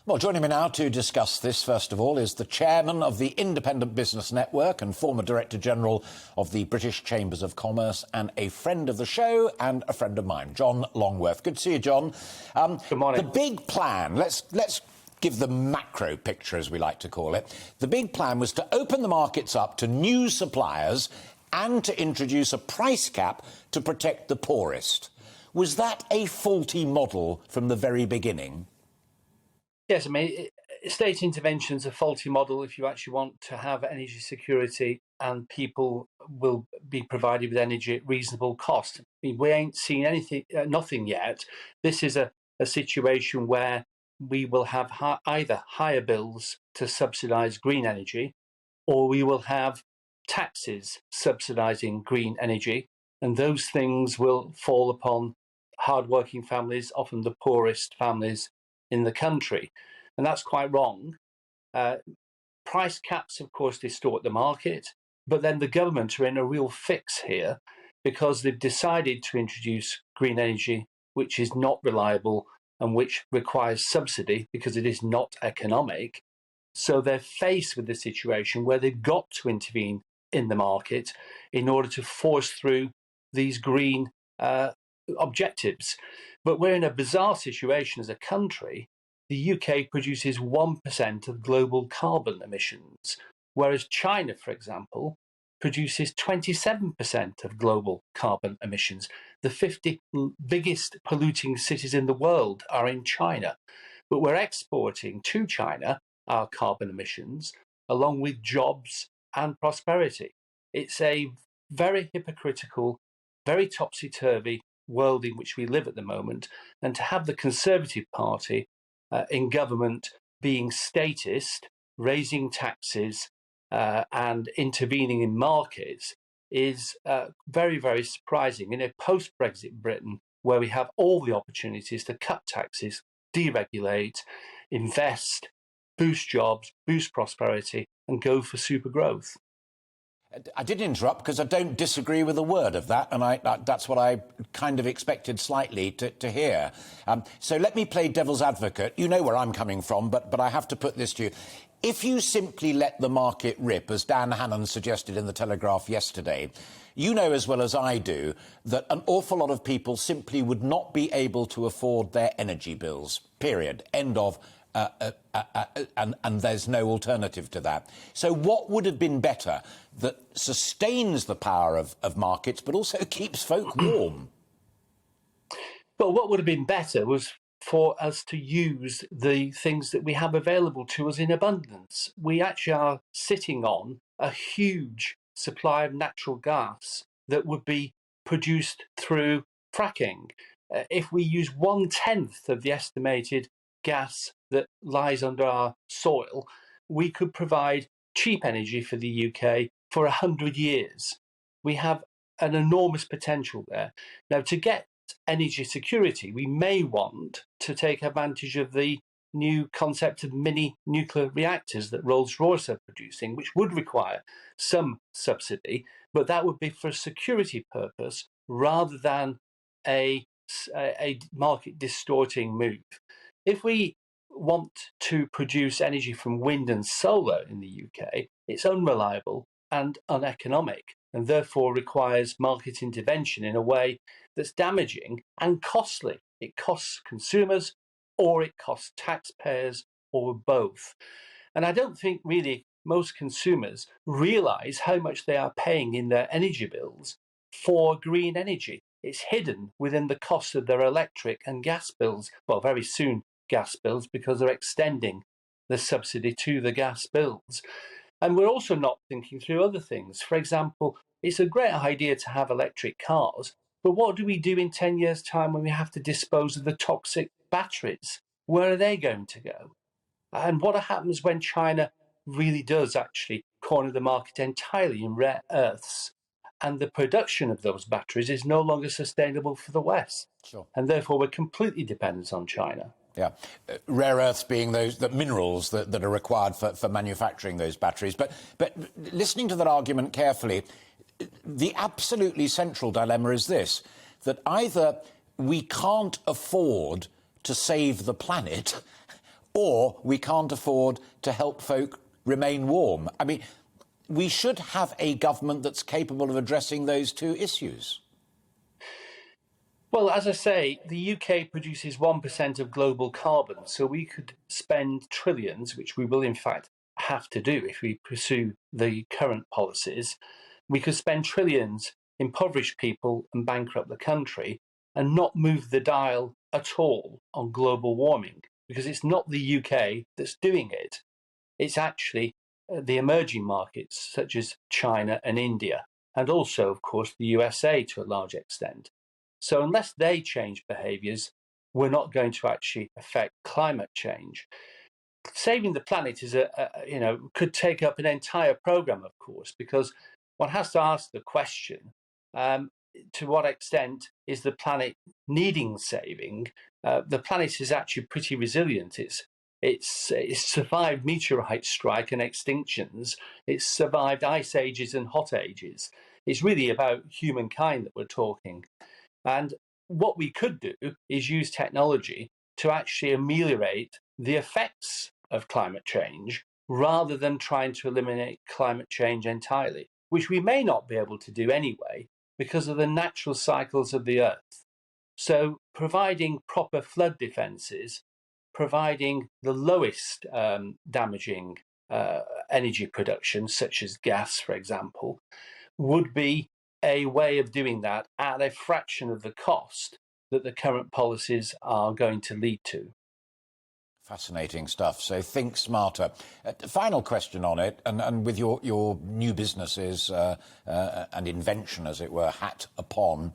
Well, joining me now to discuss this, first of all, is the chairman of the Independent Business Network and former Director General of the British Chambers of Commerce and a friend of the show and a friend of mine, John Longworth. Good to see you, John. Good morning. The big plan, let's give the macro picture, as we like to call it. The big plan was to open the markets up to new suppliers and to introduce a price cap to protect the poorest. Was that a faulty model from the very beginning? Yes, I mean, state intervention is a faulty model if you actually want to have energy security and people will be provided with energy at reasonable cost. I mean, we ain't seen anything, nothing yet. This is a situation where we will have either higher bills to subsidise green energy, or we will have taxes subsidising green energy, and those things will fall upon hardworking families, often the poorest families in the country. And that's quite wrong. Price caps, of course, distort the market, but then the government are in a real fix here because they've decided to introduce green energy, which is not reliable and which requires subsidy because it is not economic. So they're faced with the situation where they've got to intervene in the market in order to force through these green objectives. But we're in a bizarre situation as a country. The UK produces 1% of global carbon emissions, whereas China, for example, produces 27% of global carbon emissions. The 50 biggest polluting cities in the world are in China, but we're exporting to China our carbon emissions along with jobs and prosperity. It's a very hypocritical, very topsy-turvy world in which we live at the moment, and to have the Conservative Party in government being statist, raising taxes and intervening in markets is very, very surprising. In a post-Brexit Britain, where we have all the opportunities to cut taxes, deregulate, invest, boost jobs, boost prosperity, and go for super growth. I did interrupt because I don't disagree with a word of that, and that's what I kind of expected slightly to hear. So let me play devil's advocate. You know where I'm coming from, but I have to put this to you. If you simply let the market rip, as Dan Hannan suggested in The Telegraph yesterday, you know as well as I do that an awful lot of people simply would not be able to afford their energy bills, period. End of. And there's no alternative to that. So what would have been better that sustains the power of markets but also keeps folk warm? Well, what would have been better was for us to use the things that we have available to us in abundance. We actually are sitting on a huge supply of natural gas that would be produced through fracking. If we use 1/10 of the estimated gas that lies under our soil, we could provide cheap energy for the UK for 100 years. We have an enormous potential there. Now, to get energy security, we may want to take advantage of the new concept of mini nuclear reactors that Rolls-Royce are producing, which would require some subsidy, but that would be for a security purpose rather than a market distorting move. If we want to produce energy from wind and solar in the UK, it's unreliable and uneconomic, and therefore requires market intervention in a way that's damaging and costly. It costs consumers, or it costs taxpayers, or both. And I don't think really most consumers realise how much they are paying in their energy bills for green energy. It's hidden within the cost of their electric and gas bills, well, very soon gas bills, because they're extending the subsidy to the gas bills. And we're also not thinking through other things. For example, it's a great idea to have electric cars, but what do we do in 10 years' time when we have to dispose of the toxic batteries? Where are they going to go? And what happens when China really does actually corner the market entirely in rare earths, and the production of those batteries is no longer sustainable for the West? Sure. And therefore we're completely dependent on China. Yeah, rare earths being the minerals that are required for manufacturing those batteries. But listening to that argument carefully, the absolutely central dilemma is this, that either we can't afford to save the planet or we can't afford to help folk remain warm. I mean, we should have a government that's capable of addressing those two issues. Well, as I say, the UK produces 1% of global carbon, so we could spend trillions, which we will in fact have to do if we pursue the current policies. We could spend trillions, impoverish people and bankrupt the country, and not move the dial at all on global warming, because it's not the UK that's doing it. It's actually the emerging markets such as China and India, and also, of course, the USA to a large extent. So unless they change behaviours, we're not going to actually affect climate change. Saving the planet is could take up an entire program, of course, because one has to ask the question: to what extent is the planet needing saving? The planet is actually pretty resilient. It's survived meteorite strike and extinctions. It's survived ice ages and hot ages. It's really about humankind that we're talking. And what we could do is use technology to actually ameliorate the effects of climate change rather than trying to eliminate climate change entirely, which we may not be able to do anyway because of the natural cycles of the earth. So providing proper flood defences, providing the lowest damaging energy production, such as gas, for example, would be a way of doing that at a fraction of the cost that the current policies are going to lead to. Fascinating stuff. So think smarter. Final question on it, and with your new businesses and invention, as it were, hat upon,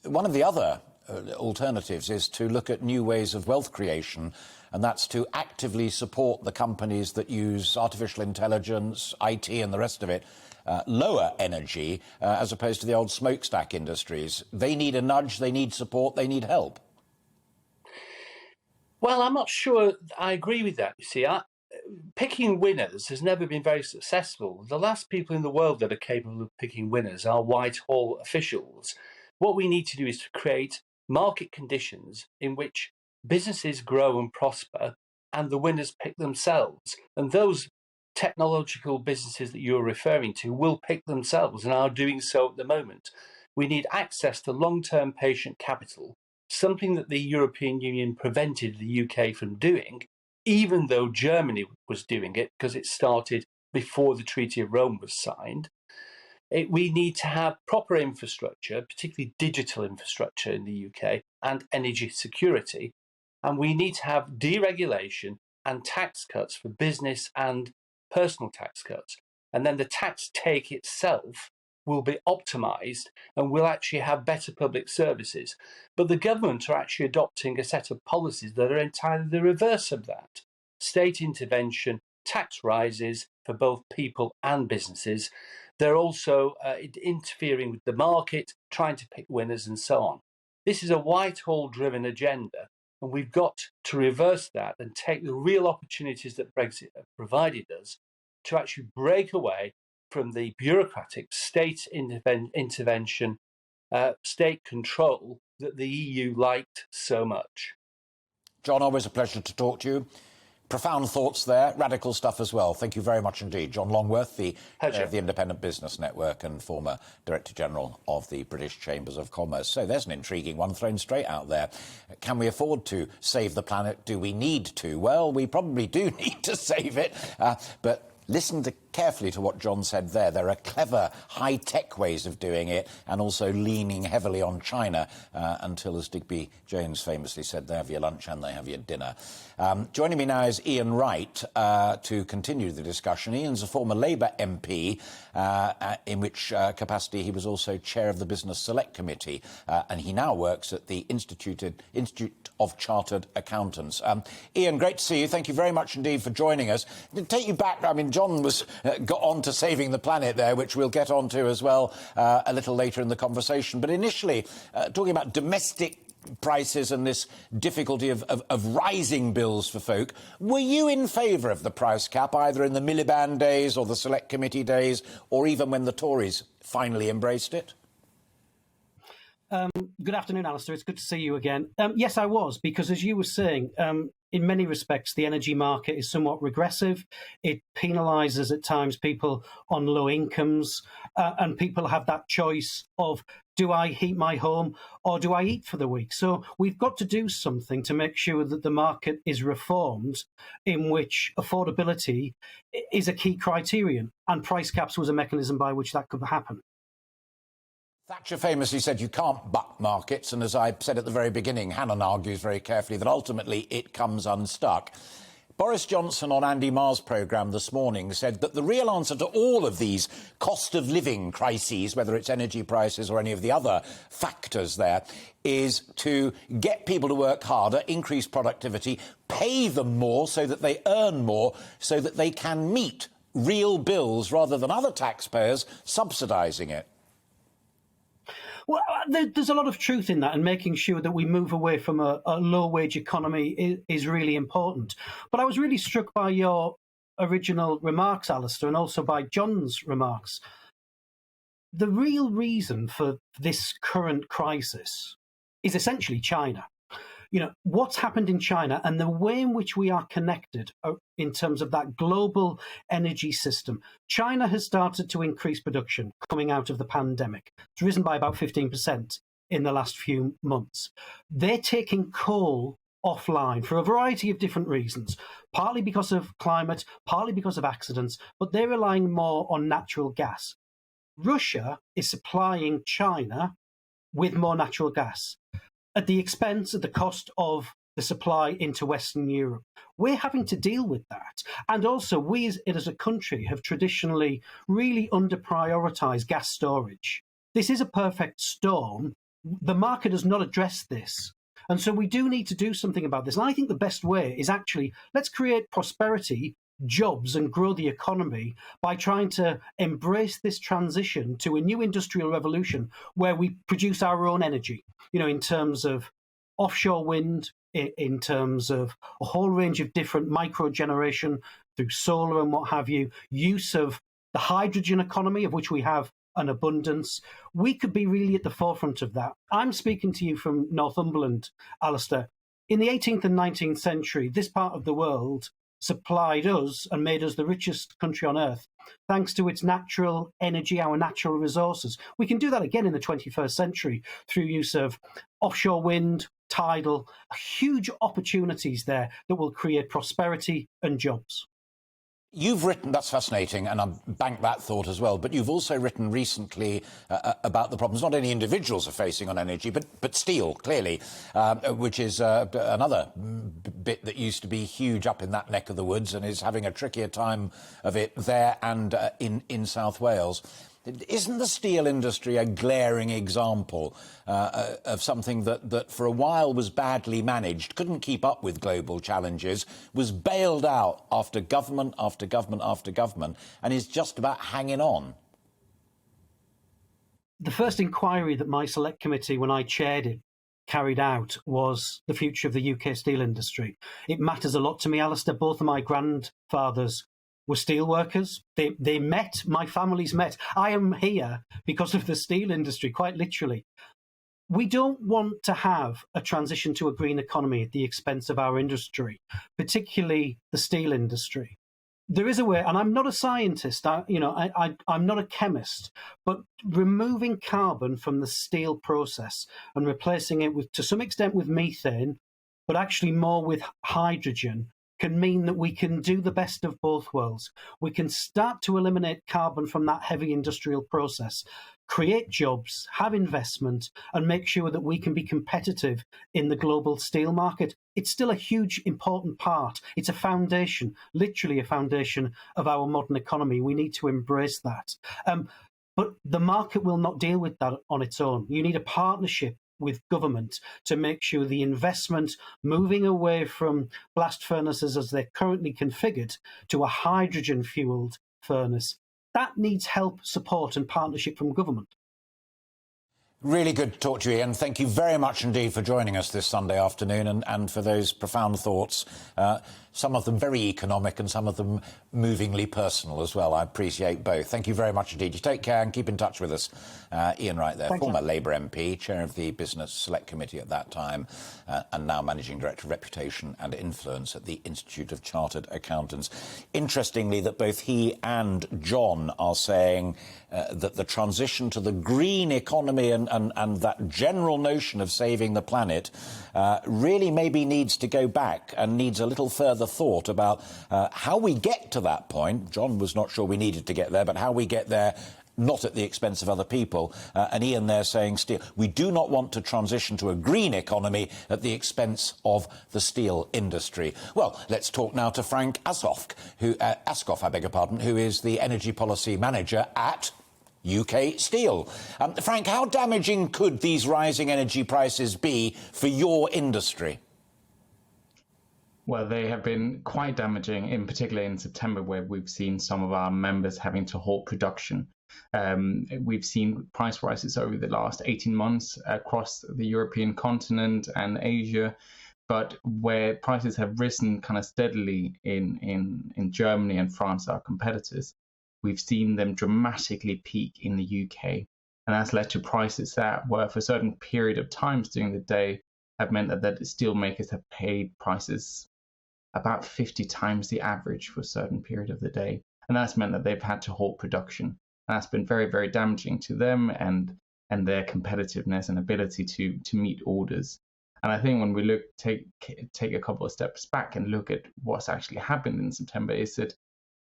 one of the other alternatives is to look at new ways of wealth creation, and that's to actively support the companies that use artificial intelligence, IT and the rest of it, lower energy, as opposed to the old smokestack industries. They need a nudge, they need support, they need help. Well, I'm not sure I agree with that. You see, picking winners has never been very successful. The last people in the world that are capable of picking winners are Whitehall officials. What we need to do is to create market conditions in which businesses grow and prosper and the winners pick themselves. And those technological businesses that you're referring to will pick themselves and are doing so at the moment. We need access to long-term patient capital, something that the European Union prevented the UK from doing, even though Germany was doing it because it started before the Treaty of Rome was signed. We need to have proper infrastructure, particularly digital infrastructure in the UK, and energy security. And we need to have deregulation and tax cuts for business and personal tax cuts. And then the tax take itself will be optimised and will actually have better public services. But the government are actually adopting a set of policies that are entirely the reverse of that. State intervention, tax rises for both people and businesses. They're also interfering with the market, trying to pick winners and so on. This is a Whitehall-driven agenda, and we've got to reverse that and take the real opportunities that Brexit provided us to actually break away from the bureaucratic state intervention, state control that the EU liked so much. John, always a pleasure to talk to you. Profound thoughts there, radical stuff as well. Thank you very much indeed. John Longworth, the head of the Independent Business Network and former Director General of the British Chambers of Commerce. So there's an intriguing one thrown straight out there. Can we afford to save the planet? Do we need to? Well, we probably do need to save it, but listen carefully to what John said there. There are clever, high-tech ways of doing it and also leaning heavily on China until, as Digby Jones famously said, they have your lunch and they have your dinner. Joining me now is Ian Wright to continue the discussion. Ian's a former Labour MP, in which capacity he was also chair of the Business Select Committee, and he now works at the Institute of Chartered Accountants. Ian, great to see you. Thank you very much indeed for joining us. To take you back, I mean, John got on to saving the planet there, which we'll get on to as well a little later in the conversation. But initially, talking about domestic prices and this difficulty of rising bills for folk, were you in favour of the price cap, either in the Miliband days or the Select Committee days, or even when the Tories finally embraced it? Good afternoon, Alistair. It's good to see you again. Yes, I was, because as you were saying, in many respects, the energy market is somewhat regressive. It penalises at times people on low incomes, and people have that choice of, do I heat my home or do I eat for the week? So we've got to do something to make sure that the market is reformed, in which affordability is a key criterion, and price caps was a mechanism by which that could happen. Thatcher famously said you can't buck markets, and as I said at the very beginning, Hannon argues very carefully that ultimately it comes unstuck. Boris Johnson on Andy Marr's programme this morning said that the real answer to all of these cost of living crises, whether it's energy prices or any of the other factors there, is to get people to work harder, increase productivity, pay them more so that they earn more, so that they can meet real bills rather than other taxpayers subsidising it. Well, there's a lot of truth in that, and making sure that we move away from a low-wage economy is really important. But I was really struck by your original remarks, Alistair, and also by John's remarks. The real reason for this current crisis is essentially China. You know, what's happened in China and the way in which we are connected in terms of that global energy system. China has started to increase production coming out of the pandemic. It's risen by about 15% in the last few months. They're taking coal offline for a variety of different reasons, partly because of climate, partly because of accidents, but they're relying more on natural gas. Russia is supplying China with more natural gas at the expense, at the cost of the supply into Western Europe. We're having to deal with that. And also, we as a country have traditionally really under-prioritised gas storage. This is a perfect storm. The market has not addressed this. And so we do need to do something about this. And I think the best way is actually, let's create prosperity, jobs, and grow the economy by trying to embrace this transition to a new industrial revolution where we produce our own energy, you know, in terms of offshore wind, in terms of a whole range of different micro generation through solar and what have you, use of the hydrogen economy, of which we have an abundance. We could be really at the forefront of that. I'm speaking to you from Northumberland, Alistair. In the 18th and 19th century, this part of the world supplied us and made us the richest country on earth, thanks to its natural energy, our natural resources. We can do that again in the 21st century through use of offshore wind, tidal, huge opportunities there that will create prosperity and jobs. You've written, that's fascinating, and I've banked that thought as well, but you've also written recently about the problems not only individuals are facing on energy, but steel, clearly, which is another bit that used to be huge up in that neck of the woods and is having a trickier time of it there and in South Wales. Isn't the steel industry a glaring example of something that for a while was badly managed, couldn't keep up with global challenges, was bailed out after government after government after government, and is just about hanging on? The first inquiry that my select committee, when I chaired it, carried out was the future of the UK steel industry. It matters a lot to me, Alistair. Both of my grandfathers were steel workers. They met, my families met. I am here because of the steel industry, quite literally. We don't want to have a transition to a green economy at the expense of our industry, particularly the steel industry. There is a way, and I'm not a scientist, I'm not a chemist, but removing carbon from the steel process and replacing it with, to some extent, with methane, but actually more with hydrogen, can mean that we can do the best of both worlds. We can start to eliminate carbon from that heavy industrial process, create jobs, have investment, and make sure that we can be competitive in the global steel market. It's still a huge, important part. It's a foundation, literally a foundation of our modern economy. We need to embrace that. But the market will not deal with that on its own. You need a partnership with government to make sure the investment moving away from blast furnaces as they're currently configured to a hydrogen-fuelled furnace, that needs help, support and partnership from government. Really good to talk to you, Ian. Thank you very much indeed for joining us this Sunday afternoon and for those profound thoughts. Some of them very economic and some of them movingly personal as well. I appreciate both. Thank you very much indeed. You take care and keep in touch with us. Ian Wright there, former Labour MP, chair of the Business Select Committee at that time, and now Managing Director of Reputation and Influence at the Institute of Chartered Accountants. Interestingly, that both he and John are saying that the transition to the green economy and that general notion of saving the planet really maybe needs to go back and needs a little further thought about how we get to that point. John was not sure we needed to get there, but how we get there not at the expense of other people. And Ian there saying steel. We do not want to transition to a green economy at the expense of the steel industry. Well, let's talk now to Frank Askoff, who is the Energy Policy Manager at UK Steel. Frank, how damaging could these rising energy prices be for your industry? Well, they have been quite damaging, in particular in September, where we've seen some of our members having to halt production. We've seen price rises over the last 18 months across the European continent and Asia, but where prices have risen kind of steadily in Germany and France, our competitors, we've seen them dramatically peak in the UK. And that's led to prices that were, for a certain period of times during the day, have meant that steel makers have paid prices about 50 times the average for a certain period of the day. And that's meant that they've had to halt production. And that's been very, very damaging to them and their competitiveness and ability to meet orders. And I think when we take a couple of steps back and look at what's actually happened in September, is that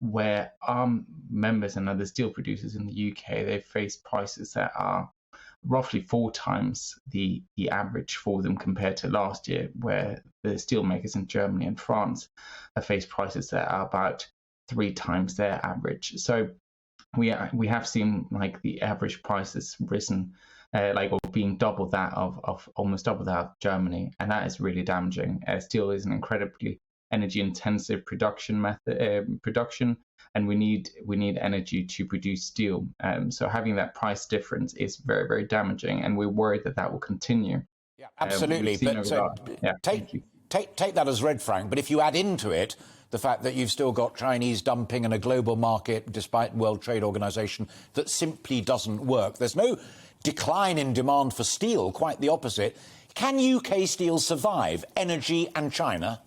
where our members and other steel producers in the UK, they've faced prices that are roughly 4 times the average for them compared to last year, where the steel makers in Germany and France have faced prices that are about 3 times their average. So we have seen like the average prices risen, or being double that of almost double that of Germany, and that is really damaging. Steel is an incredibly energy-intensive production, and we need energy to produce steel. So having that price difference is very, very damaging, and we're worried that will continue. Yeah, absolutely. Take that as read, Frank. But if you add into it the fact that you've still got Chinese dumping in a global market, despite World Trade Organization, that simply doesn't work. There's no decline in demand for steel, quite the opposite. Can UK Steel survive energy and China?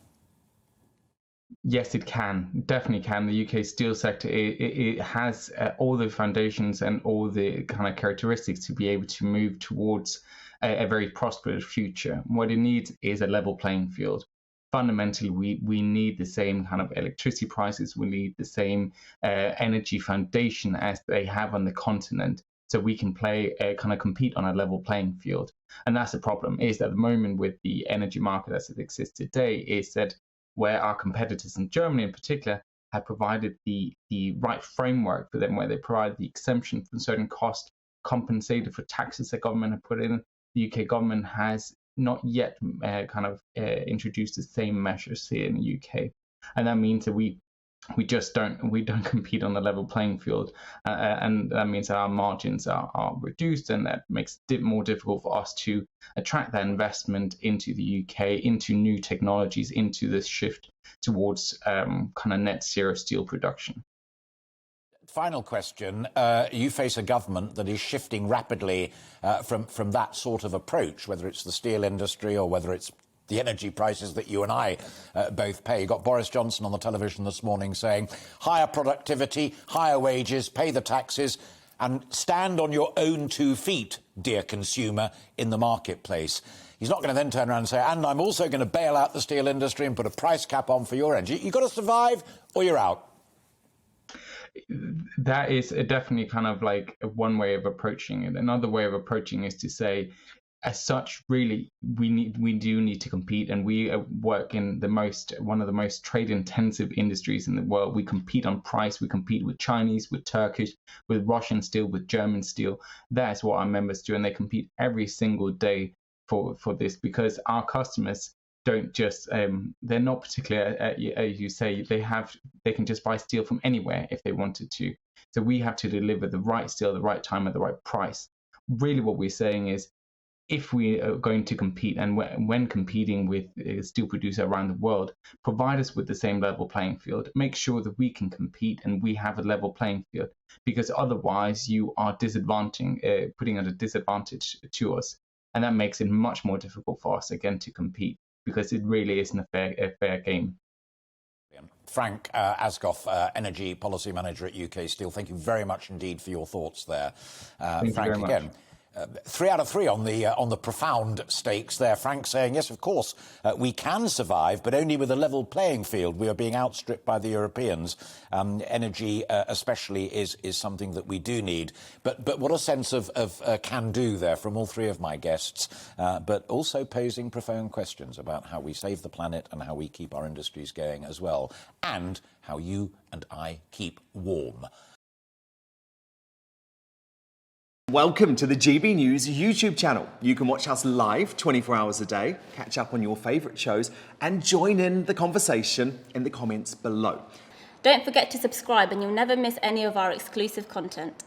Yes, it can. Definitely can. The UK steel sector, it has all the foundations and all the kind of characteristics to be able to move towards a very prosperous future. What it needs is a level playing field. Fundamentally, we need the same kind of electricity prices. We need the same energy foundation as they have on the continent, so we can compete on a level playing field. And that's the problem, is that at the moment with the energy market as it exists today, is that where our competitors in Germany in particular have provided the right framework for them, where they provide the exemption from certain costs, compensated for taxes that government have put in, the UK government has not yet introduced the same measures here in the UK. And that means that we don't compete on the level playing field, and that means that our margins are reduced, and that makes it more difficult for us to attract that investment into the UK, into new technologies, into this shift towards net zero steel production. Final question. You face a government that is shifting rapidly from that sort of approach, whether it's the steel industry or whether it's the energy prices that you and I both pay. You got Boris Johnson on the television this morning saying higher productivity, higher wages, pay the taxes and stand on your own 2 feet, dear consumer, in the marketplace. He's not going to then turn around and say, and I'm also going to bail out the steel industry and put a price cap on for your energy. You've got to survive or you're out. That is definitely kind of like one way of approaching it. Another way of approaching is to say, as such, really, we do need to compete, and we work in one of the most trade-intensive industries in the world. We compete on price. We compete with Chinese, with Turkish, with Russian steel, with German steel. That's what our members do, and they compete every single day for this, because our customers don't just they're not particular, as you say, they can just buy steel from anywhere if they wanted to. So we have to deliver the right steel at the right time at the right price. really what we're saying is, if we are going to compete, and when competing with steel producers around the world, provide us with the same level playing field. Make sure that we can compete and we have a level playing field, because otherwise you are putting at a disadvantage to us. And that makes it much more difficult for us, again, to compete, because it really isn't a fair game. Frank Asgoff, Energy Policy Manager at UK Steel, thank you very much indeed for your thoughts there. Thank Frank, you very again. much. 3 out of 3 on the profound stakes there. Frank saying, yes, of course, we can survive, but only with a level playing field. We are being outstripped by the Europeans. Energy, especially, is something that we do need. But what a sense of can-do there from all 3 of my guests, but also posing profound questions about how we save the planet and how we keep our industries going as well, and how you and I keep warm. Welcome to the GB News YouTube channel. You can watch us live 24 hours a day, catch up on your favourite shows, and join in the conversation in the comments below. Don't forget to subscribe and you'll never miss any of our exclusive content.